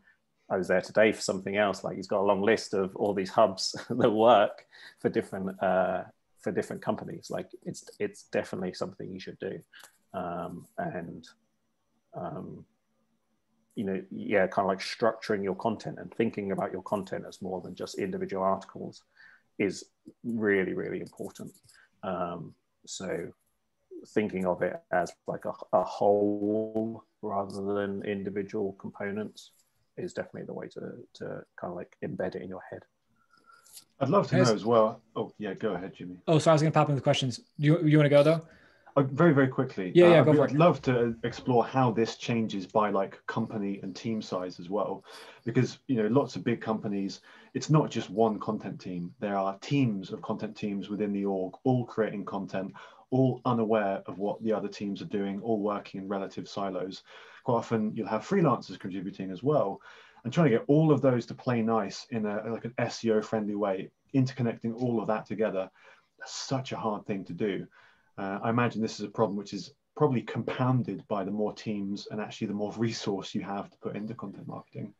I was there today for something else. Like he's got a long list of all these hubs that work for different companies. Like it's definitely something you should do, and you know, yeah, kind of like structuring your content and thinking about your content as more than just individual articles is really important. So thinking of it as like a whole rather than individual components is definitely the way to kind of like embed it in your head. I'd love to know as well. Oh yeah, go ahead, Jimmy. Oh, so I was going to pop into the questions. You want to go though? Very, very quickly. Yeah, go for it. I'd love to explore how this changes by like company and team size as well, because lots of big companies, it's not just one content team. There are teams of content teams within the org, all creating content, all unaware of what the other teams are doing, all working in relative silos. Quite often you'll have freelancers contributing as well, and trying to get all of those to play nice in like an SEO friendly way, interconnecting all of that together. That's such a hard thing to do. I imagine this is a problem which is probably compounded by the more teams and actually the more resource you have to put into content marketing.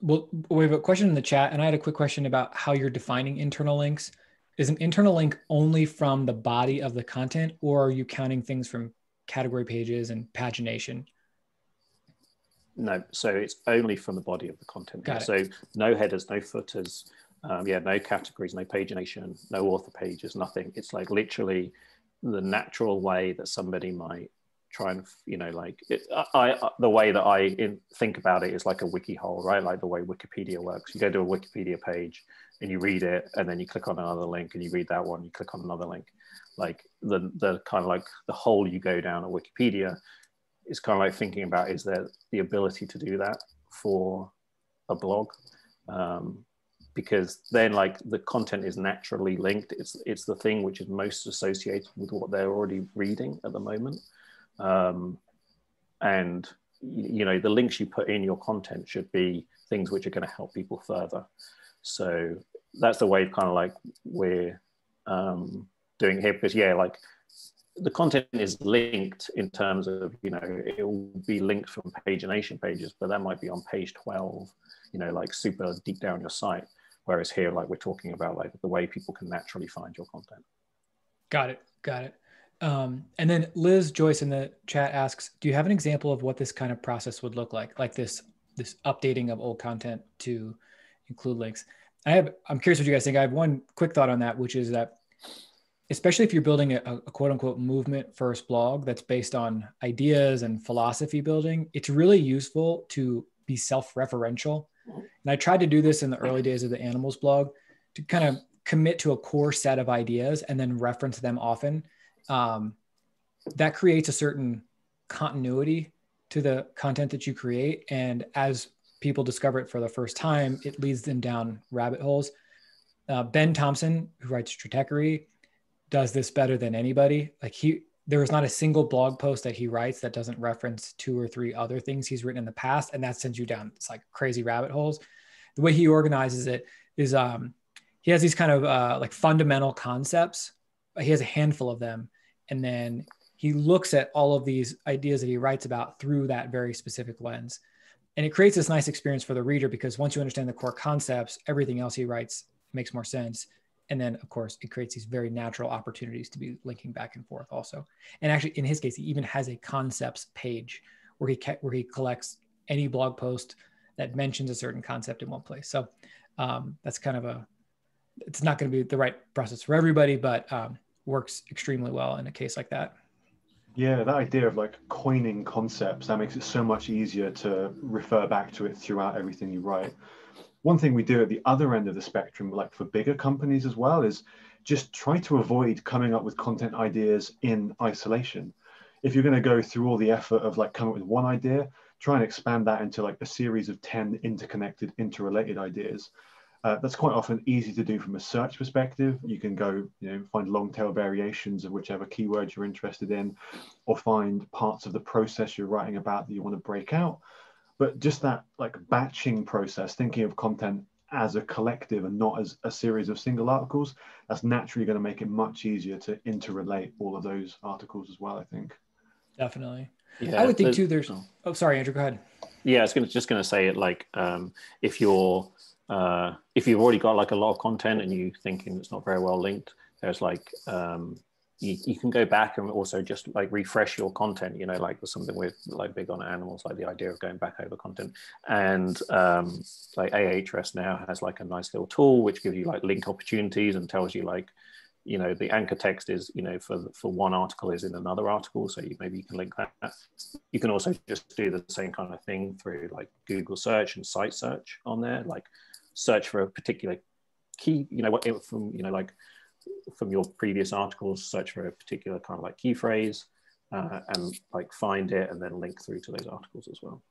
Well, we have a question in the chat, and I had a quick question about how you're defining internal links. Is an internal link only from the body of the content, or are you counting things from category pages and pagination? No, so it's only from the body of the content. Got it. So no headers, no footers, no categories, no pagination, no author pages, nothing. It's like literally the natural way that somebody might try and, the way that I think about it is like a wiki hole, right? Like the way Wikipedia works. You go to a Wikipedia page and you read it, and then you click on another link and you read that one, you click on another link. Like the kind of like the hole you go down at Wikipedia is kind of like thinking about, is there the ability to do that for a blog? Because then like the content is naturally linked. It's the thing which is most associated with what they're already reading at the moment. And the links you put in your content should be things which are going to help people further. So that's the way kind of like we're doing here, because like the content is linked in terms of, it will be linked from pagination pages, but that might be on page 12, like super deep down your site. Whereas here, like we're talking about like the way people can naturally find your content. Got it. And then Liz Joyce in the chat asks, do you have an example of what this kind of process would look like this updating of old content to include links? I'm curious what you guys think. I have one quick thought on that, which is that especially if you're building a quote unquote movement first blog that's based on ideas and philosophy building, it's really useful to be self-referential. And I tried to do this in the early days of the Animalz blog, to kind of commit to a core set of ideas and then reference them often. That creates a certain continuity to the content that you create. And as people discover it for the first time, it leads them down rabbit holes. Ben Thompson, who writes Stratechery, does this better than anybody. Like there is not a single blog post that he writes that doesn't reference 2 or 3 other things he's written in the past. And that sends you down it's like crazy rabbit holes. The way he organizes it is he has these kind of like fundamental concepts. He has a handful of them. And then he looks at all of these ideas that he writes about through that very specific lens. And it creates this nice experience for the reader, because once you understand the core concepts, everything else he writes makes more sense. And then, of course, it creates these very natural opportunities to be linking back and forth also. And actually, in his case, he even has a concepts page where he collects any blog post that mentions a certain concept in one place. So that's kind of it's not going to be the right process for everybody, but works extremely well in a case like that. Yeah, that idea of like coining concepts, that makes it so much easier to refer back to it throughout everything you write. One thing we do at the other end of the spectrum, like for bigger companies as well, is just try to avoid coming up with content ideas in isolation. If you're going to go through all the effort of like coming up with one idea, try and expand that into like a series of 10 interconnected, interrelated ideas. That's quite often easy to do from a search perspective. You can go, find long tail variations of whichever keyword you're interested in, or find parts of the process you're writing about that you want to break out. But just that like batching process, thinking of content as a collective and not as a series of single articles, that's naturally going to make it much easier to interrelate all of those articles as well, I think. Definitely. Yeah, I would think too, oh, sorry, Andrew, go ahead. Yeah, I was just going to say it like, if you've already got like a lot of content and you're thinking it's not very well linked, there's like, you can go back and also just like refresh your content, like there's something we're like big on Animalz, like the idea of going back over content. And like Ahrefs now has like a nice little tool which gives you like link opportunities and tells you like you know, the anchor text is, you know, for one article is in another article. So maybe you can link that. You can also just do the same kind of thing through like Google search and site search on there, like search for a particular key, you know, what from, you know, like from your previous articles, search for a particular kind of like key phrase and like find it and then link through to those articles as well.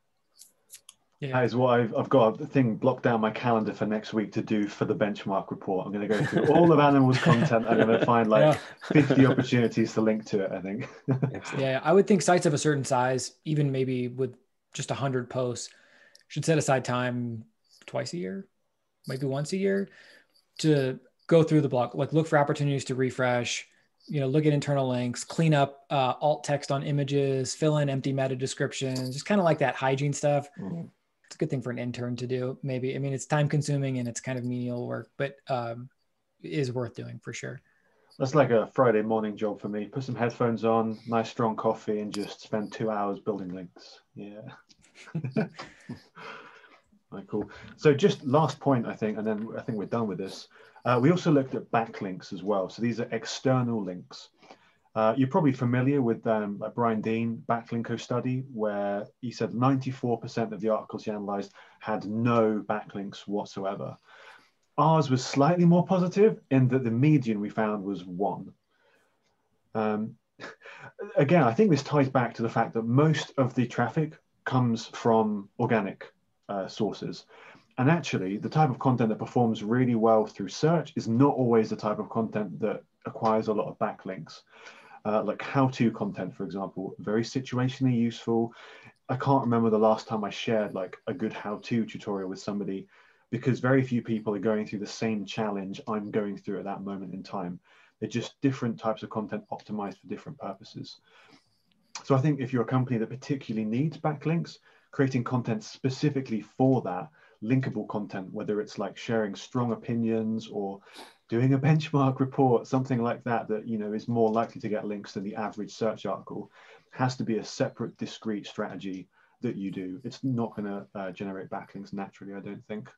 Yeah. That is what I've got a thing blocked down my calendar for next week to do for the benchmark report. I'm going to go through all of Animalz content. I'm going to find like 50 opportunities to link to it, I think. Yeah, I would think sites of a certain size, even maybe with just 100 posts, should set aside time twice a year, maybe once a year, to go through the blog, like look for opportunities to refresh, you know, look at internal links, clean up alt text on images, fill in empty meta descriptions, just kind of like that hygiene stuff. Mm-hmm. It's a good thing for an intern to do, maybe. I mean, it's time consuming and it's kind of menial work, but it is worth doing for sure. That's like a Friday morning job for me. Put some headphones on, nice strong coffee, and just spend 2 hours building links. Yeah. Right, cool. So just last point, I think, and then I think we're done with this. We also looked at backlinks as well. So these are external links. You're probably familiar with like Brian Dean backlinko study, where he said 94% of the articles he analyzed had no backlinks whatsoever. Ours was slightly more positive in that the median we found was 1. Again, I think this ties back to the fact that most of the traffic comes from organic sources. And actually, the type of content that performs really well through search is not always the type of content that acquires a lot of backlinks. Like how-to content, for example, very situationally useful. I can't remember the last time I shared like a good how-to tutorial with somebody, because very few people are going through the same challenge I'm going through at that moment in time. They're just different types of content optimized for different purposes. So I think if you're a company that particularly needs backlinks, creating content specifically for that, linkable content, whether it's like sharing strong opinions or doing a benchmark report, something like that, that, you know, is more likely to get links than the average search article, has to be a separate, discrete strategy that you do. It's not going to generate backlinks naturally, I don't think.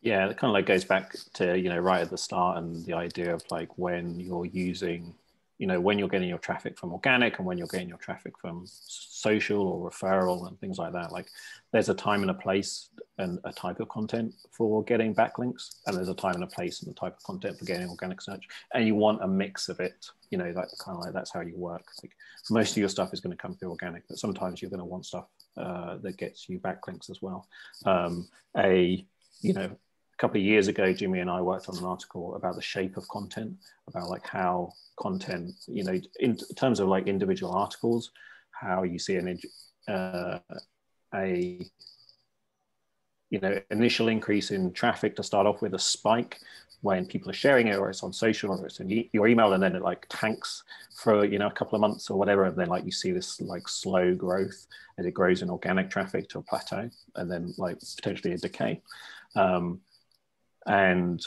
Yeah, it kind of like goes back to, you know, right at the start, and the idea of like when you're using, you know, when you're getting your traffic from organic and when you're getting your traffic from social or referral and things like that, like there's a time and a place and a type of content for getting backlinks, and there's a time and a place and a type of content for getting organic search, and you want a mix of it, you know, like kind of like that's how you work. Like most of your stuff is going to come through organic, but sometimes you're going to want stuff that gets you backlinks as well. You know, a couple of years ago, Jimmy and I worked on an article about the shape of content, about like how content, you know, in terms of like individual articles, how you see a you know, initial increase in traffic to start off with, a spike when people are sharing it, or it's on social, or it's in your email, and then it like tanks for, you know, a couple of months or whatever, and then like you see this like slow growth as it grows in organic traffic to a plateau, and then like potentially a decay. And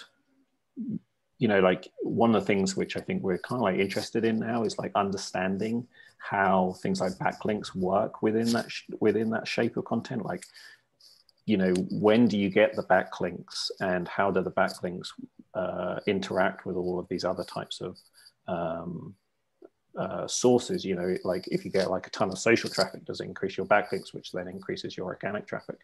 you know, like one of the things which I think we're kind of like interested in now is like understanding how things like backlinks work within that shape of content. Like, you know, when do you get the backlinks, and how do the backlinks interact with all of these other types of sources? You know, like if you get like a ton of social traffic, does it increase your backlinks, which then increases your organic traffic?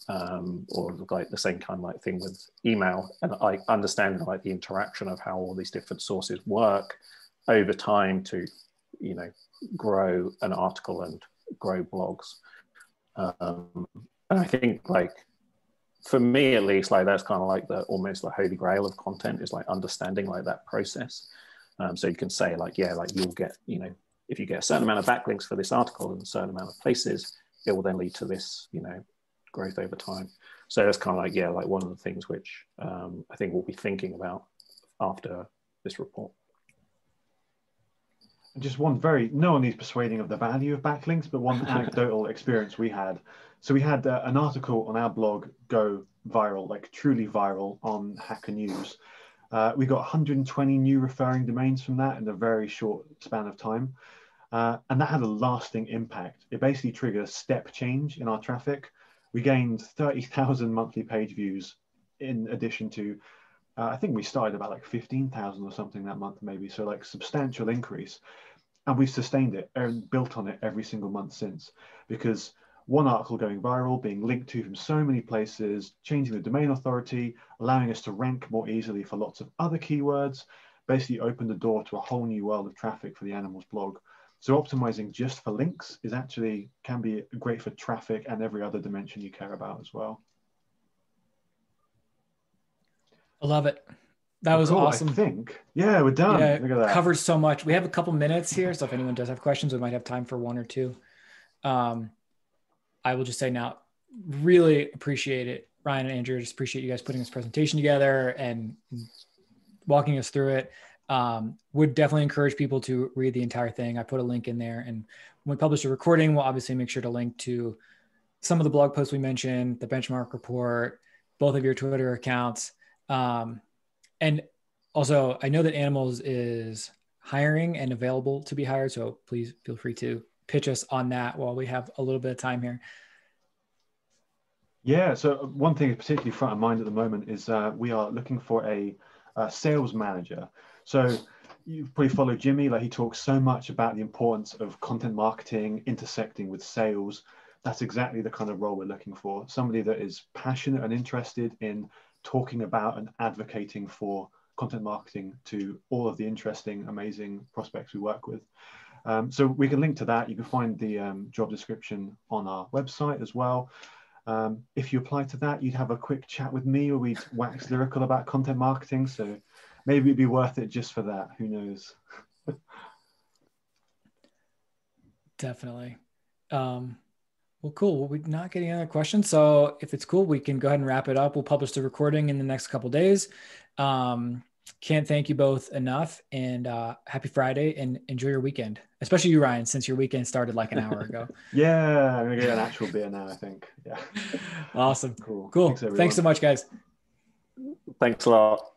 Or like the same kind of like thing with email, and I understand like the interaction of how all these different sources work over time to, you know, grow an article and grow blogs. And I think like for me at least, like that's kind of like the almost the holy grail of content, is like understanding like that process. So you can say like, yeah, like you'll get, you know, if you get a certain amount of backlinks for this article in a certain amount of places, it will then lead to this, you know, growth over time. So that's kind of like, yeah, like one of the things which I think we'll be thinking about after this report. Just one no one needs persuading of the value of backlinks, but one anecdotal experience we had. So we had an article on our blog go viral, like truly viral, on Hacker News. We got 120 new referring domains from that in a very short span of time. And that had a lasting impact. It basically triggered a step change in our traffic. We gained 30,000 monthly page views, in addition to I think we started about like 15,000 or something that month, maybe. So like substantial increase. And we've sustained it and built on it every single month since, because one article going viral, being linked to from so many places, changing the domain authority, allowing us to rank more easily for lots of other keywords, basically opened the door to a whole new world of traffic for the Animalz blog. So optimizing just for links is actually can be great for traffic and every other dimension you care about as well. I love it. That was cool. awesome. I think, yeah, we're done. Yeah, look at that. Covered so much. We have a couple minutes here, so if anyone does have questions, we might have time for one or two. I will just say now, really appreciate it, Ryan and Andrew. Just appreciate you guys putting this presentation together and walking us through it. Would definitely encourage people to read the entire thing. I put a link in there, and when we publish a recording, we'll obviously make sure to link to some of the blog posts we mentioned, the benchmark report, both of your Twitter accounts. And also, I know that Animalz is hiring and available to be hired, so please feel free to pitch us on that while we have a little bit of time here. Yeah, so one thing particularly front of mind at the moment is we are looking for a sales manager. So you've probably followed Jimmy, like he talks so much about the importance of content marketing intersecting with sales. That's exactly the kind of role we're looking for. Somebody that is passionate and interested in talking about and advocating for content marketing to all of the interesting, amazing prospects we work with. So we can link to that. You can find the job description on our website as well. If you apply to that, you'd have a quick chat with me, or we'd wax lyrical about content marketing. So maybe it'd be worth it just for that. Who knows? Definitely. Well, cool. Well, we're not getting other questions. So if it's cool, we can go ahead and wrap it up. We'll publish the recording in the next couple of days. Can't thank you both enough, and happy Friday, and enjoy your weekend, especially you, Ryan, since your weekend started like an hour ago. Yeah, I'm gonna get an actual beer now, I think. Yeah. Awesome. Cool. Cool. Thanks so much, guys. Thanks a lot.